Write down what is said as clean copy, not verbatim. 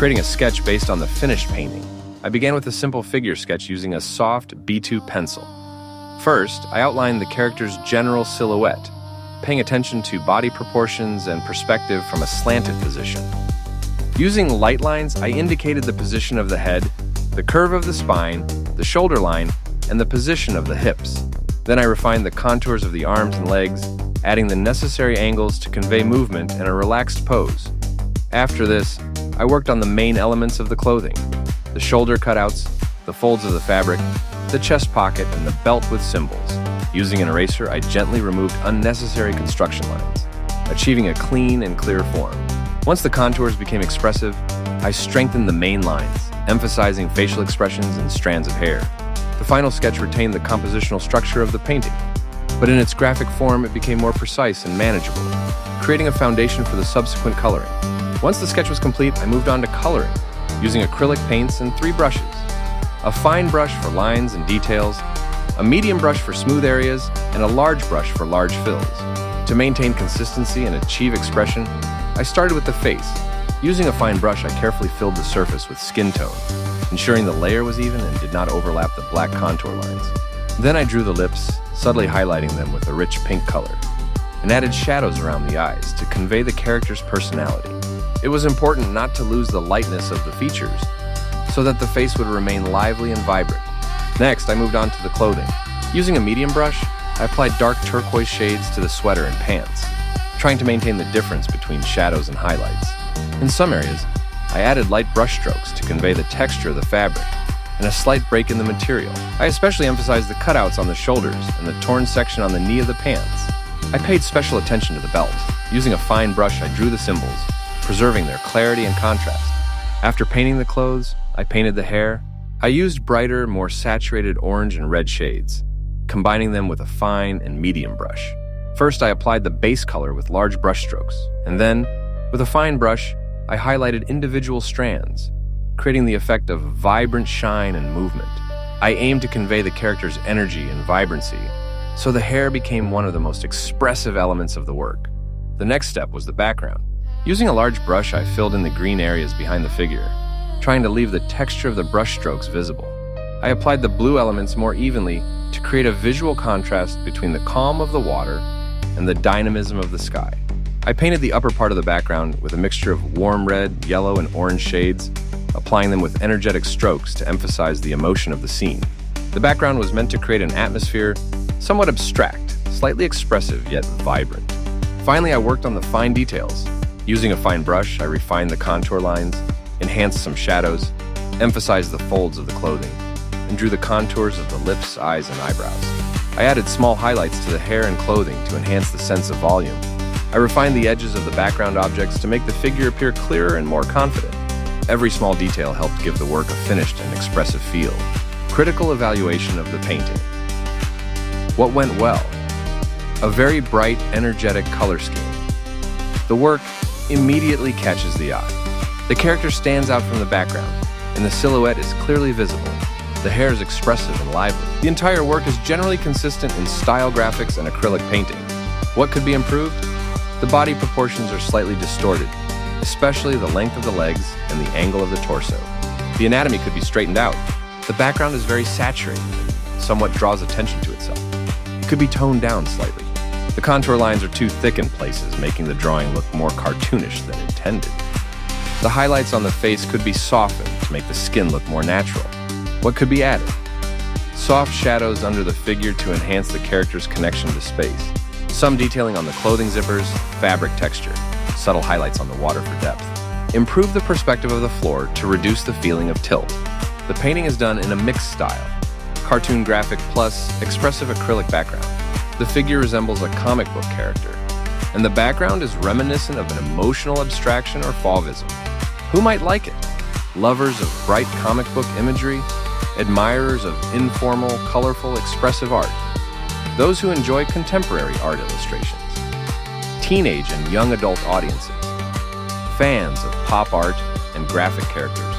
creating a sketch based on the finished painting. I began with a simple figure sketch using a soft B2 pencil. First, I outlined the character's general silhouette, paying attention to body proportions and perspective from a slanted position. Using light lines, I indicated the position of the head, the curve of the spine, the shoulder line, and the position of the hips. Then I refined the contours of the arms and legs, adding the necessary angles to convey movement and a relaxed pose. After this, I worked on the main elements of the clothing: the shoulder cutouts, the folds of the fabric, the chest pocket, and the belt with symbols. Using an eraser, I gently removed unnecessary construction lines, achieving a clean and clear form. Once the contours became expressive, I strengthened the main lines, emphasizing facial expressions and strands of hair. The final sketch retained the compositional structure of the painting, but in its graphic form it became more precise and manageable, creating a foundation for the subsequent coloring. Once the sketch was complete, I moved on to coloring, using acrylic paints and 3 brushes: a fine brush for lines and details, a medium brush for smooth areas, and a large brush for large fills. To maintain consistency and achieve expression, I started with the face. Using a fine brush, I carefully filled the surface with skin tone, ensuring the layer was even and did not overlap the black contour lines. Then I drew the lips, subtly highlighting them with a rich pink color, and added shadows around the eyes to convey the character's personality. It was important not to lose the lightness of the features, so that the face would remain lively and vibrant. Next, I moved on to the clothing. Using a medium brush, I applied dark turquoise shades to the sweater and pants, trying to maintain the difference between shadows and highlights. In some areas, I added light brush strokes to convey the texture of the fabric and a slight break in the material. I especially emphasized the cutouts on the shoulders and the torn section on the knee of the pants. I paid special attention to the belt. Using a fine brush, I drew the symbols, preserving their clarity and contrast. After painting the clothes, I painted the hair. I used brighter, more saturated orange and red shades, combining them with a fine and medium brush. First, I applied the base color with large brush strokes, and then, with a fine brush, I highlighted individual strands, creating the effect of vibrant shine and movement. I aimed to convey the character's energy and vibrancy, so the hair became one of the most expressive elements of the work. The next step was the background. Using a large brush, I filled in the green areas behind the figure, trying to leave the texture of the brush strokes visible. I applied the blue elements more evenly to create a visual contrast between the calm of the water and the dynamism of the sky. I painted the upper part of the background with a mixture of warm red, yellow, and orange shades, applying them with energetic strokes to emphasize the emotion of the scene. The background was meant to create an atmosphere somewhat abstract, slightly expressive yet vibrant. Finally, I worked on the fine details. Using a fine brush, I refined the contour lines, enhanced some shadows, emphasized the folds of the clothing, and drew the contours of the lips, eyes, and eyebrows. I added small highlights to the hair and clothing to enhance the sense of volume. I refined the edges of the background objects to make the figure appear clearer and more confident. Every small detail helped give the work a finished and expressive feel. Critical evaluation of the painting. What went well? A very bright, energetic color scheme. The work immediately catches the eye. The character stands out from the background, and the silhouette is clearly visible. The hair is expressive and lively. The entire work is generally consistent in style graphics and acrylic painting. What could be improved? The body proportions are slightly distorted, especially the length of the legs and the angle of the torso. The anatomy could be straightened out. The background is very saturated and somewhat draws attention to itself. It could be toned down slightly. The contour lines are too thick in places, making the drawing look more cartoonish than intended. The highlights on the face could be softened to make the skin look more natural. What could be added? Soft shadows under the figure to enhance the character's connection to space. Some detailing on the clothing zippers, fabric texture, subtle highlights on the water for depth. Improve the perspective of the floor to reduce the feeling of tilt. The painting is done in a mixed style, cartoon graphic plus expressive acrylic background. The figure resembles a comic book character, and the background is reminiscent of an emotional abstraction or fauvism. Who might like it? Lovers of bright comic book imagery, admirers of informal, colorful, expressive art, those who enjoy contemporary art illustrations, teenage and young adult audiences, fans of pop art and graphic characters.